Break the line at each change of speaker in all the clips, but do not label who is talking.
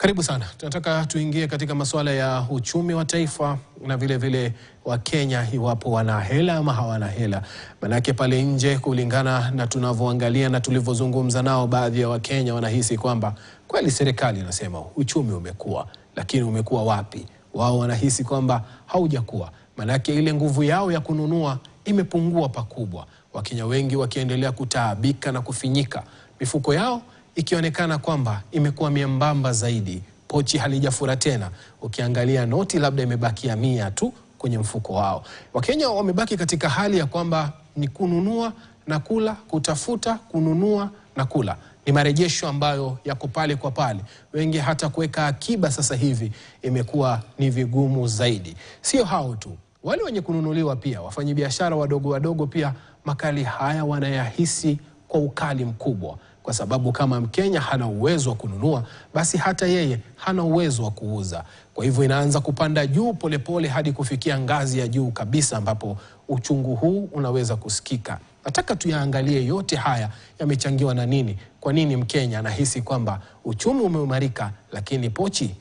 Karibu sana. Tunataka tuingie katika masuala ya uchumi wa taifa na vile vile wa Kenya, iwapo wana hela ama hawana hela. Manake pale nje, kulingana na tunavyoangalia na tulivyozungumza nao, baadhi ya Wakenya wanahisi kwamba kweli serikali inasema uchumi umekuwa, lakini umekuwa wapi? Wao wanahisi kwamba haujakuwa. Manake ile nguvu yao ya kununua imepungua pakubwa. Wakenya wengi wakiendelea kutaabika na kufinyika, mifuko yao ikionekana kwamba imekuwa miembamba zaidi, pochi halijafura tena. Ukiangalia noti labda imebakia 100 tu kwenye mfuko wao. Wakenya wamebaki katika hali ya kwamba ni kununua na kula, kutafuta, kununua na kula. Ni marejesho ambayo yako pale kwa pale. Wengi hata kuweka akiba sasa hivi imekuwa ni vigumu zaidi. Sio hao tu, wale wenye kununuliwa pia, wafanyabiashara wadogo wadogo pia, makali haya wanayahisi kwa ukali mkubwa. Kwa sababu kama Mkenya hana uwezo wa kununua, basi hata yeye hana uwezo wa kuuza. Kwa hivyo inaanza kupanda juu polepole hadi kufikia ngazi ya juu kabisa, ambapo uchungu huu unaweza kusikika. Nataka tuyaangalie yote haya yamechangiwa na nini. Kwa nini Mkenya anahisi kwamba uchumi umeimarika lakini pochi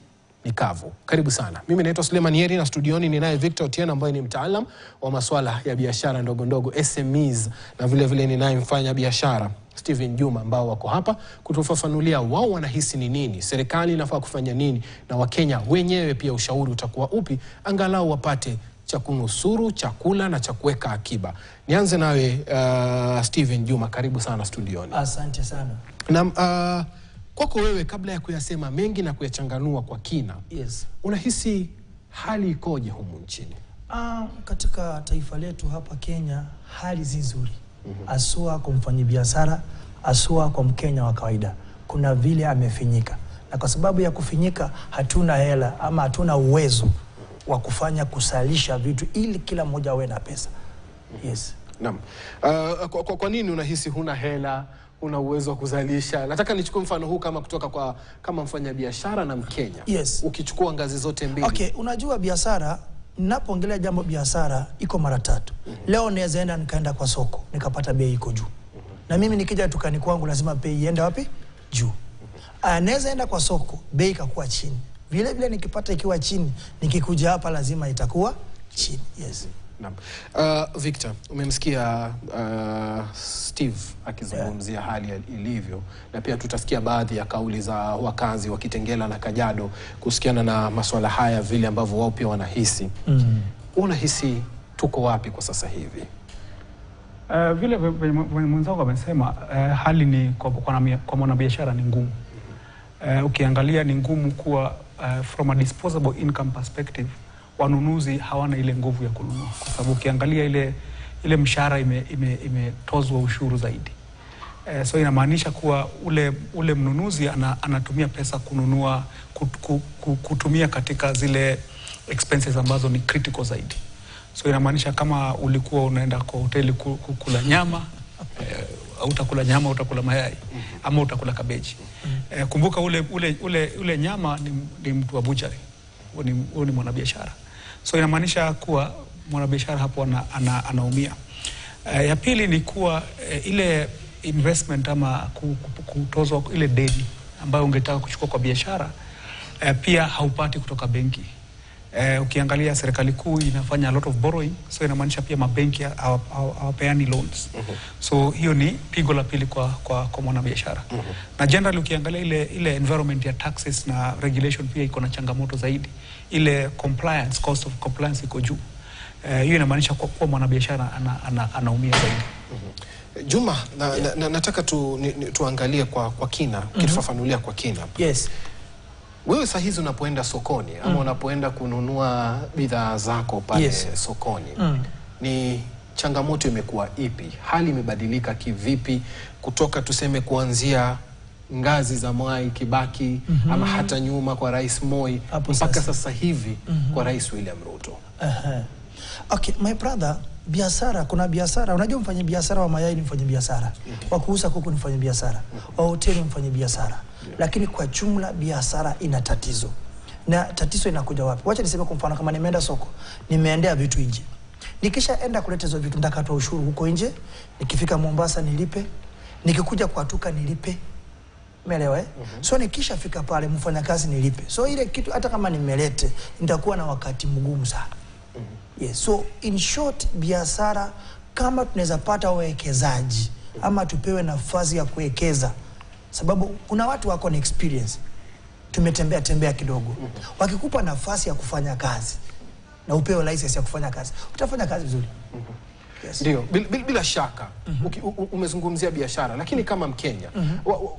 ni kavu? Karibu sana. Mimi naitwa Suleiman Yeri na studioni ninaye Victor Otieno ambaye ni mtaalam wa masuala ya biashara ndogo ndogo, SMEs, na vile vile ninaye mfanya biashara Steven Juma, ambao wako hapa kutufafanulia wao wanahisi ni nini, serikali inafaa kufanya nini, na Wakenya wenyewe pia ushauri utakuwa upi angalau wapate cha kunusuru, chakula na cha kuweka akiba. Nianze nawe Steven Juma, karibu sana studioni.
Asante sana.
Na kwako wewe, kabla ya kuyasema mengi na kuyachanganua kwa kina,
Yes.
unahisi hali ikoje humu nchini?
Katika taifa letu hapa Kenya hali si nzuri. Asua kwa mfanyabiashara, asua kwa Mkenya wa kawaida. Kuna vile amefinyika. Na kwa sababu ya kufinyika hatuna hela ama hatuna uwezo wa kufanya kusalisha vitu ili kila mmoja awe na pesa. Yes.
Naam. Kwa nini unahisi huna hela, una uwezo wa kuzalisha? Nataka nichukue mfano huu kutoka kama mfanyabiashara na Mkenya.
Yes.
Ukichukua ngazi zote mbili.
Okay, unajua biashara, ninapoongelea jambo biashara iko mara 3. Leo naweza enda nikaenda kwa soko nikapata bei iko juu. Na mimi nikija dukani kwangu lazima bei iende wapi? Juu. Naweza enda kwa soko bei ikakuwa chini. Vile vile nikipata ikiwa chini, nikikuja hapa lazima itakuwa chini. Yes.
Naam. Victor, umemsikia Steve akizungumzia hali ilivyo, na pia tutasikia baadhi ya kauli za wakazi wa Kitengela na Kajiado kusikiana na masuala haya, vile ambavyo wao pia wanahisi. Unahisi tuko wapi kwa sasa hivi?
Vile mwenzangu amesema, hali ni kwa mwanabiashara ni ngumu. Ukiangalia ni ngumu kuwa from a disposable income perspective, wanunuzi hawana ile nguvu ya kununua, kwa sababu ukiangalia ile mshahara imetozwa ushuru zaidi. So inamaanisha kuwa ule mnunuzi anatumia pesa kununua, kutumia katika zile expenses ambazo ni critical zaidi. So inamaanisha kama ulikuwa unaenda kwa hoteli kula nyama, utakula nyama, utakula mayai ama utakula kabeji. Kumbuka ule nyama ni mtu wa butchery, huyo ni mwanabiashara. So inamaanisha kuwa mwanabiashara hapo anaumia. Ya pili ni kuwa ile investment ama kutozwa ile deni ambayo ungetaka kuchukua kwa biashara, pia haupati kutoka benki. Ukiangalia serikali kuu inafanya a lot of borrowing, so inamaanisha pia mabenki hawapeani loans. So hiyo ni pigo la pili kwa mwanabiashara. Na generally ukiangalia ile environment ya taxes na regulation pia iko na changamoto zaidi. Ile compliance, cost of compliance iko juu. Hiyo inamaanisha kwa mwanabiashara anaumia zaidi.
Juma, nataka tuangalie kwa kina, kitufafanulia kwa kina.
Yes.
Wewe saa hizi unapoenda sokoni ama unapoenda kununua bidhaa zako pale sokoni, ni changamoto imekuwa ipi? Hali imebadilika kivipi kutoka tuseme kuanzia ngazi za Mwai Kibaki ama hata nyuma kwa Rais Moi mpaka sasa hivi kwa Rais William Ruto?
Okay, my brother, biashara, kuna biashara, unajua mfanya biashara wa mayai ni mfanya biashara, wa kuuza kuku ni mfanya biashara, wa hoteli mfanya biashara. Lakini kwa jumla biashara ina tatizo. Na tatizo inakuja wapi? Wacha niseme kwa mfano, kama nimeenda soko, nimeendea vitu nje. Nikishaenda kuleta hizo vitu nitakatwa ushuru huko nje, nikifika Mombasa nilipe, nikikuja kwa duka nilipe. Umeelewa So nikishafika pale mfanyakazi nilipe. So ile kitu hata kama nimelete nitakuwa na wakati mgumu sana. Yes. So in short, biashara kama tunaweza pata wawekezaji ama tupewe nafasi ya kuwekeza, sababu kuna watu wako na experience, tumetembea kidogo. Wakikupa nafasi ya kufanya kazi na upewe license ya kufanya kazi, utafanya kazi vizuri. Yes.
Ndio, bila shaka. Umezungumzia biashara, lakini kama Mkenya,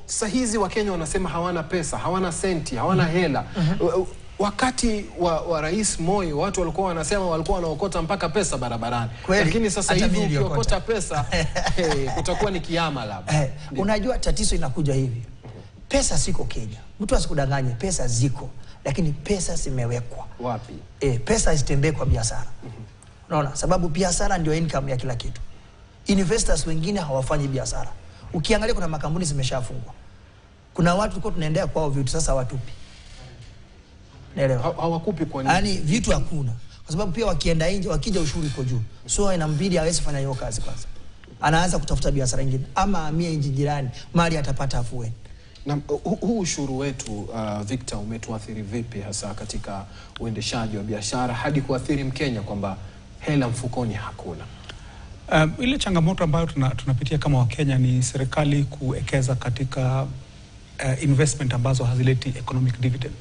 sasa hizi Wakenya wanasema hawana pesa, hawana senti, hawana hela. Wakati wa Rais Moi watu walikuwa wanasema walikuwa wanaokota mpaka pesa barabarani. Lakini sasa hivi ukiokota pesa kutakuwa ni kiama labda.
Unajua tatizo inakuja hivi. Pesa siko Kenya. Mtu asikudanganye, pesa ziko, lakini pesa zimewekwa.
Wapi?
Pesa isitembee kwa biashara. Unaona? Sababu biashara ndio income ya kila kitu. Investors wengine hawafanyi biashara. Ukiangalia kuna makampuni zimeshafungwa. Kuna watu tulikuwa tunaendea kwao vitu sasa watupi. Naelewa.
Hawakupi kwa nini?
Yaani vitu hakuna. Kwa sababu pia wakienda nje, wakija ushuru iko juu. So inambidi hawezi fanya hiyo kazi kwanza. Anaanza kutafuta biashara nyingine ama amie nchi jirani, mali atapata afueni.
Na huu ushuru wetu Victor umetuathiri vipi hasa katika uendeshaji wa biashara hadi kuathiri Mkenya kwamba hela mfukoni hakuna?
Ile changamoto ambayo tunapitia kama Wakenya ni serikali kuwekeza katika investment ambazo hazileti economic dividend.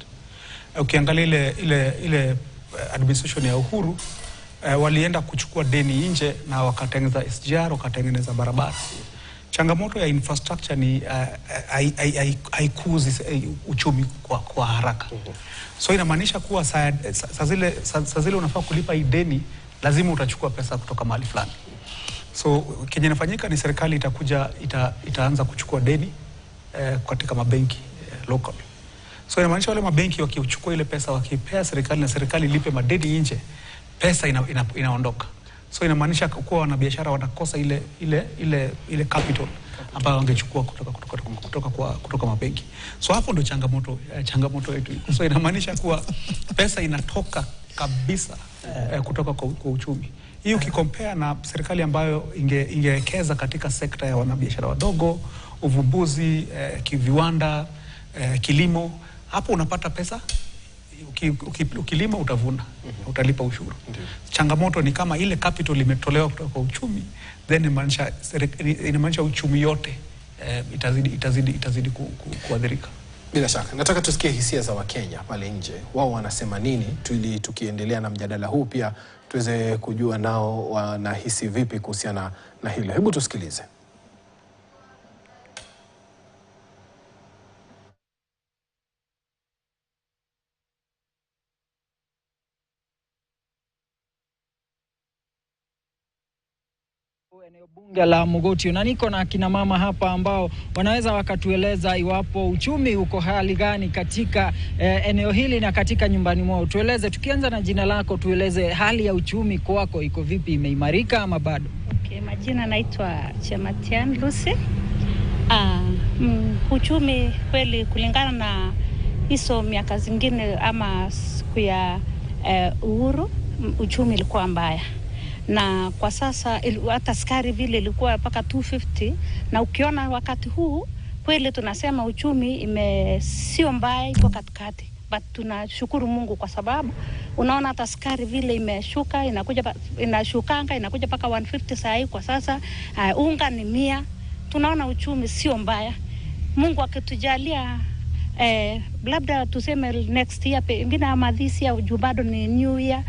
Ukiangalia ile administration ya Uhuru walienda kuchukua deni nje na wakatengeneza SGR, wakatengeneza barabara. Changamoto ya infrastructure ni haikuzi uchumi kwa haraka. So inamaanisha kuwa saa zile unafaa kulipa hii deni, lazima utachukua pesa kutoka mahali fulani. So kenye inafanyika ni serikali itaanza kuchukua deni katika mabenki local. So inamaanisha wale mabenki wakichukua ile pesa wakipea serikali na serikali ilipe madeni nje, pesa inaondoka. So inamaanisha kuwa wanabiashara wanakosa ile capital ambayo wangechukua kutoka mabenki. So hapo ndo changamoto yetu. So inamaanisha kuwa pesa inatoka kabisa kutoka kwa uchumi. Hii ukikompea na serikali ambayo ingewekeza katika sekta ya wanabiashara wadogo, uvumbuzi, kiviwanda, kilimo, hapo unapata pesa. Ukilima utavuna, utalipa ushuru. Changamoto ni kama ile capital imetolewa kutoka kwa uchumi, then inamaanisha uchumi yote itazidi kuadhirika.
Bila shaka. Nataka tusikie hisia za Wakenya pale nje. Wao wanasema nini, ili tukiendelea na mjadala huu pia tuweze kujua nao wanahisi vipi kuhusiana na hilo. Hebu tusikilize.
Eneo bunge la Mogotio, na niko na kina mama hapa ambao wanaweza wakatueleza iwapo uchumi uko hali gani katika eneo hili na katika nyumbani mwao. Tueleze, tukianza na jina lako, tueleze hali ya uchumi kwako iko vipi, imeimarika ama bado?
Okay, majina naitwa Chematian Lucy. Uchumi kweli kulingana na hizo miaka zingine ama siku ya uhuru, uchumi ilikuwa mbaya. Na kwa sasa hata sukari vile ilikuwa mpaka 250, na ukiona wakati huu kweli tunasema uchumi sio mbaya, iko katikati. But tunashukuru Mungu kwa sababu unaona hata sukari vile imeshuka, inakuja mpaka 150 saa hii kwa sasa. Unga ni 100. Tunaona uchumi sio mbaya. Mungu akitujalia labda tuseme next year pengine ama this year, juu bado ni new year,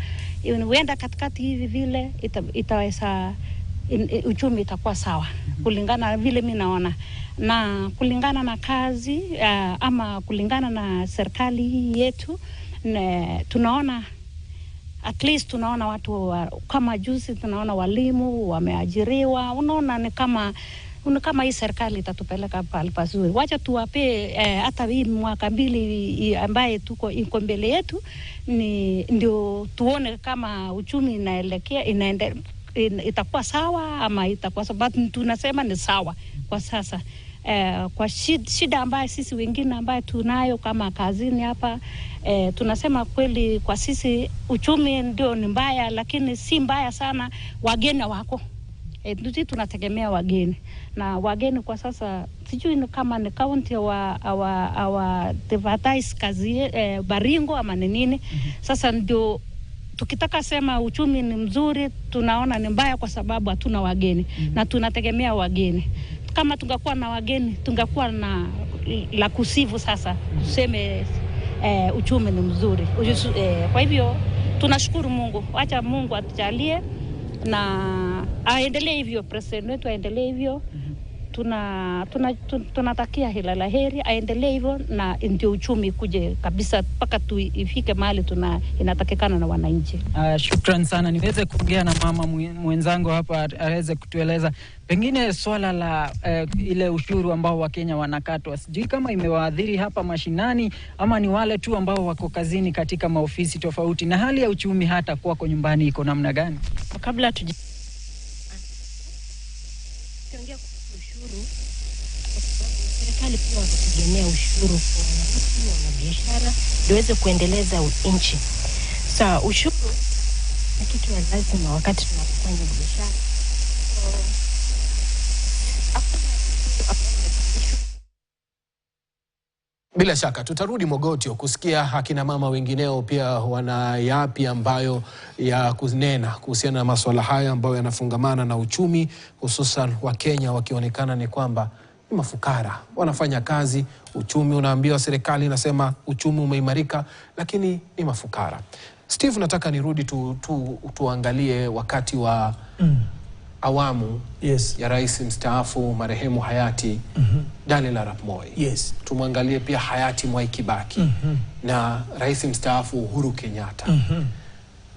uenda katikati hivi vile itaweza uchumi itakuwa sawa kulingana vile mimi naona, na kulingana na kazi ama kulingana na serikali hii yetu. Tunaona at least tunaona watu kama juzi tunaona walimu wameajiriwa. Unaona ni kama hii serikali itatupeleka pale pazuri. Wacha tuwape hata hii mwaka 2 ambaye iko mbele yetu, ndio tuone kama uchumi itakuwa sawa ama itakuwa sababu tunasema ni sawa kwa sasa. Kwa shida ambaye sisi wengine ambaye tunayo kama kazini hapa, tunasema kweli kwa sisi uchumi ndio ni mbaya, lakini si mbaya sana. Wageni wako sisi tunategemea wageni, na wageni kwa sasa sijui kama ni county wa advertise kazi Baringo ama ni nini. Sasa ndio tukitaka sema uchumi ni mzuri, tunaona ni mbaya kwa sababu hatuna wageni na tunategemea wageni. Kama tungekuwa na wageni, tungekuwa na la kusifu sasa tuseme uchumi ni mzuri. Kwa hivyo tunashukuru Mungu, acha Mungu atujalie na aendelee hivyo, president wetu aendelee hivyo. Tunatakia hila la heri, aendelee hivyo na ndio uchumi kuje kabisa mpaka tuifike mahali inatakikana na wananchi.
Shukran sana. Niweze kuongea na mama mwenzangu hapa aweze kutueleza pengine swala la ile ushuru ambao Wakenya wanakatwa. Sijui kama imewaadhiri hapa mashinani ama ni wale tu ambao wako kazini katika maofisi tofauti, na hali ya uchumi hata kwako nyumbani iko namna gani?
Kabla serikali pia wanategemea ushuru kwa wananchi na biashara ndio waweze kuendeleza nchi. Sasa ushuru ni kitu lazima wakati tunafanya biashara.
Bila shaka tutarudi Mogotio kusikia akina mama wengineo pia wana yapi ambayo ya kunena kuhusiana na masuala haya ambayo yanafungamana na uchumi, hususan Wakenya wakionekana ni kwamba ni mafukara, wanafanya kazi, uchumi unaambiwa, serikali inasema uchumi umeimarika, lakini ni mafukara. Steve, nataka nirudi tuangalie wakati wa awamu ya rais mstaafu marehemu hayati Daniel Arap Moi. Tumwangalie pia hayati Mwai Kibaki na rais mstaafu Uhuru Kenyatta.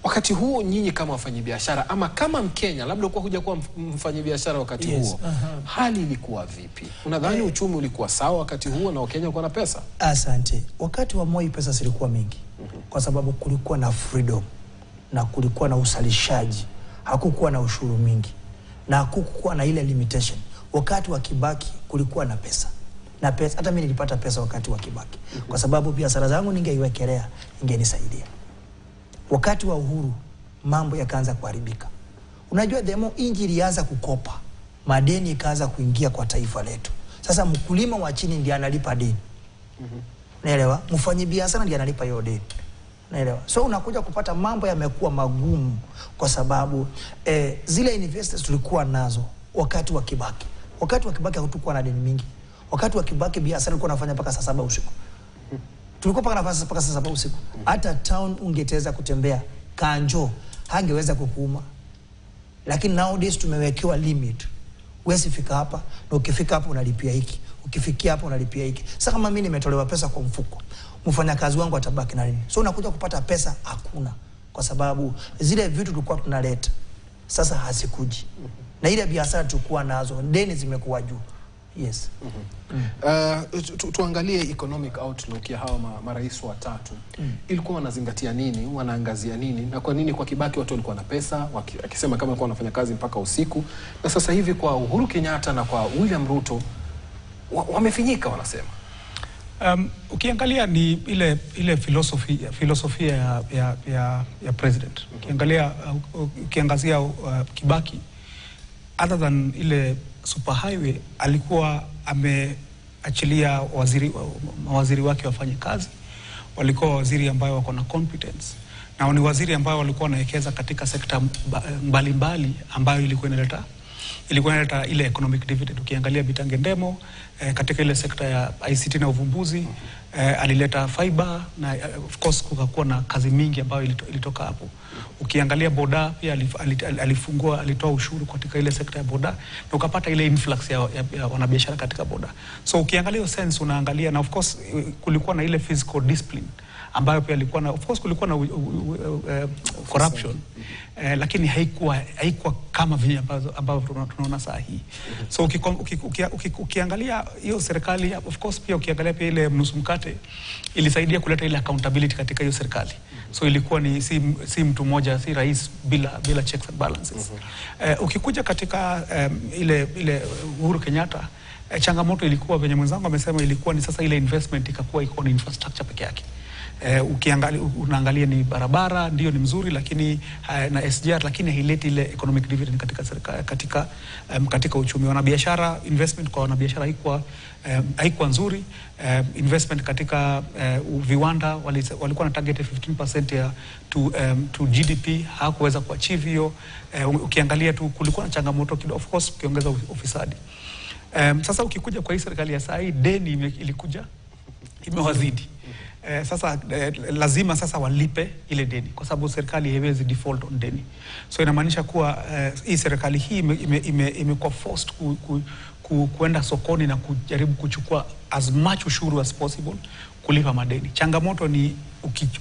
Wakati huo nyinyi kama wafanyabiashara ama kama Mkenya, labda kwa kuja kuwa mfanyabiashara wakati huo, hali ilikuwa vipi? Unadhani uchumi ulikuwa sawa wakati huo na Wakenya walikuwa na pesa?
Asante. Wakati wa Moi pesa zilikuwa mingi kwa sababu kulikuwa na freedom na kulikuwa na usalishaji, hakukuwa na ushuru mingi na hakukuwa na ile limitation. Wakati wa Kibaki kulikuwa na pesa. Na pesa, hata mimi nilipata pesa wakati wa Kibaki kwa sababu biashara zangu ningeiwekelea, ingenisaidia. Wakati wa Uhuru mambo yakaanza kuharibika. Unajua demo inji ilianza kukopa, madeni ikaanza kuingia kwa taifa letu. Sasa mkulima wa chini ndiye analipa deni. Unaelewa? Mfanyabiashara ndiye analipa hiyo deni. Unaelewa? So unakuja kupata mambo yamekuwa magumu kwa sababu zile investors tulikuwa nazo wakati wa Kibaki. Wakati wa Kibaki hatukuwa na deni mingi. Wakati wa Kibaki biashara ilikuwa inafanya mpaka saa 7 usiku. Tulikuwa paka nafasi mpaka saa 7 usiku. Hata town ungeteza kutembea, kanjo hangeweza kukuuma. Lakini nowadays tumewekewa limit. Wewe fika hapa na ukifika hapo unalipia hiki. Ukifikia hapo unalipia hiki. Sasa kama mimi nimetolewa pesa kwa mfuko, mfanyakazi wangu atabaki na nini? So unakuja kupata pesa hakuna kwa sababu zile vitu tulikuwa tunaleta sasa hasikuji. Na ile biashara tulikuwa nazo deni zimekuwa juu.
Tuangalie economic outlook ya hawa marais watatu. Ilikuwa wanazingatia nini, wanaangazia nini, na kwa nini kwa Kibaki watu walikuwa na pesa, akisema kama walikuwa wanafanya kazi mpaka usiku, na sasa hivi kwa Uhuru Kenyatta na kwa William Ruto wamefinyika wanasema?
Ukiangalia ni ile filosofia ya president. Ukiangazia Kibaki, other than ile superhighway, alikuwa ameachilia waziri wake wafanye kazi. Walikuwa waziri ambao wako na competence na ni waziri ambao walikuwa wanawekeza katika sekta mbalimbali ambayo ilikuwa inaleta ile economic dividend. Ukiangalia Bitange Ndemo katika ile sekta ya ICT na uvumbuzi, alileta fiber na of course kukakuwa na kazi mingi ambayo ilitoka hapo. Ukiangalia boda pia alitoa ushuru katika ile sekta ya boda na ukapata ile influx ya wanabiashara katika boda. So ukiangalia hiyo sense unaangalia, na of course kulikuwa na ile fiscal discipline ambayo pia ilikuwa na, of course kulikuwa na corruption, lakini haikuwa kama vile ambavyo tunaona saa hii. So ukiangalia hiyo serikali, of course pia ukiangalia pia ile mnusu mkate ilisaidia kuleta ile accountability katika hiyo serikali. So ilikuwa ni si mtu mmoja, si rais bila checks and balances. Ukikuja katika ile Uhuru Kenyatta, changamoto ilikuwa venye mwenzangu amesema, ilikuwa ni sasa ile investment ikakuwa iko ni infrastructure peke yake. unaangalia ni barabara ndio ni mzuri, lakini na SGR, lakini haileti ile economic dividend katika uchumi. Wanabiashara, investment kwa wanabiashara haikuwa nzuri. Investment katika viwanda walikuwa na target 15% ya to GDP, hakuweza kuachieve hiyo. Ukiangalia tu kulikuwa na changamoto kidogo, of course, ukiongeza ufisadi. Sasa ukikuja kwa hii serikali ya saa hii, deni ilikuja imewazidi. Sasa lazima sasa walipe ile deni, kwa sababu serikali haiwezi default on deni. So inamaanisha kuwa hii serikali hii imekuwa forced kuenda sokoni na kujaribu kuchukua as much ushuru as possible kulipa madeni. Changamoto ni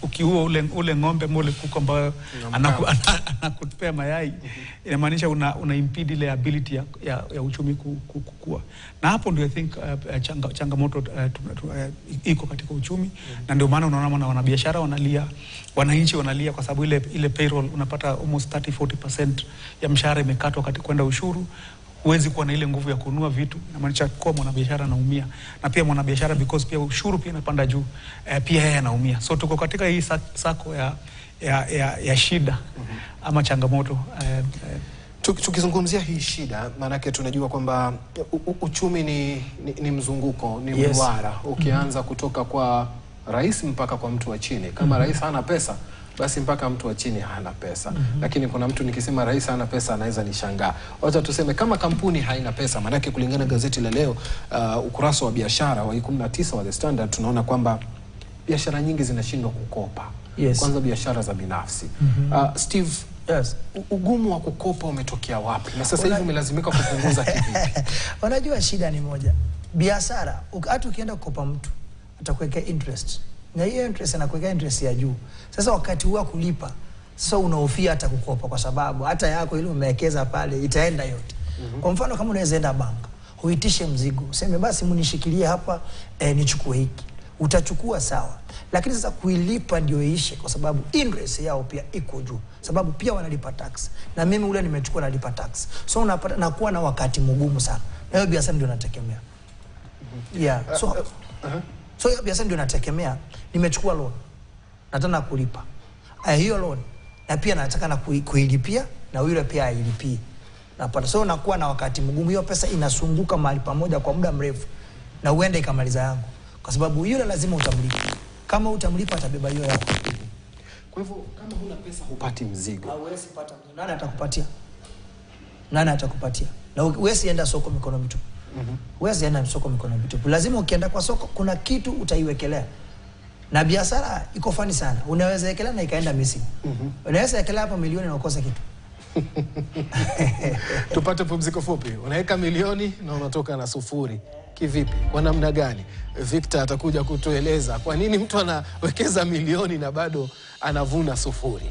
ukiua ule ng'ombe mole kuku ambayo anakupea mayai, inamaanisha una impede ile ability ya uchumi kukua. Na hapo ndio I think changamoto iko katika uchumi, na ndio maana unaona wanabiashara wanalia, wananchi wanalia, kwa sababu ile payroll unapata almost 30-40% ya mshahara imekatwa katika kwenda ushuru. Huwezi kuwa na ile nguvu ya kununua vitu, inamaanisha kwa mwanabiashara anaumia, na pia mwanabiashara because pia ushuru pia inapanda juu, pia yeye anaumia. So tuko katika hii sako ya shida ama changamoto.
Tukizungumzia hii shida, maanake tunajua kwamba uchumi ni mzunguko, ni mduara. Ukianza kutoka kwa rais mpaka kwa mtu wa chini. Kama rais hana pesa, basi mpaka mtu wa chini hana pesa. Lakini kuna mtu nikisema rais hana pesa anaweza nishangaa. Wacha tuseme kama kampuni haina pesa, maanake kulingana gazeti la leo, ukurasa wa biashara wa 19 wa The Standard, tunaona kwamba biashara nyingi zinashindwa kukopa. Kwanza biashara za binafsi. Steve, ugumu wa kukopa umetokea wapi? Na sasa hivi umelazimika kupunguza kivipi?
Unajua shida ni moja. Biashara, hata ukienda kukopa mtu, atakuwekea interest. Na hiyo interest anakuwekea interest ya juu. Sasa wakati huwa kulipa, sasa unahofia hata kukopa, kwa sababu hata yako ile umewekeza pale itaenda yote. Kwa mfano kama unaweza enda bank, uitishe mzigo, useme basi mnishikilie hapa nichukue hiki. Utachukua sawa. Lakini sasa kuilipa ndio iishe, kwa sababu interest yao pia iko juu. Sababu pia wanalipa tax. Na mimi ule nimechukua nalipa tax. So unapata nakuwa na wakati mgumu sana. Na hiyo biashara ndio nategemea. So hiyo biashara ndio nategemea. Nimechukua loan, nataka kulipa hiyo loan, na pia nataka na kuilipia, na yule pia ailipie. Napata so nakuwa na wakati mgumu. Hiyo pesa inasunguka mahali pamoja kwa muda mrefu, na uende ikamaliza yangu, kwa sababu yule lazima utamlipa. Kama utamlipa atabeba hiyo yako.
Kwa hivyo kama huna pesa hupati mzigo.
Hauwezi pata mzigo. Nani atakupatia? Nani atakupatia? Na huwezi enda soko mikono mitupu. Huwezi enda soko mikono mitupu. Lazima ukienda kwa soko kuna kitu utaiwekelea. Na biashara iko fani sana. Unaweza wekelea na ikaenda missing. Unaweza wekelea hapo milioni na ukosa kitu.
Tupate pumziko fupi. Unaweka milioni na unatoka na sufuri. Kivipi? Kwa namna gani? Victor atakuja kutueleza kwa nini mtu anawekeza milioni na bado anavuna sufuri.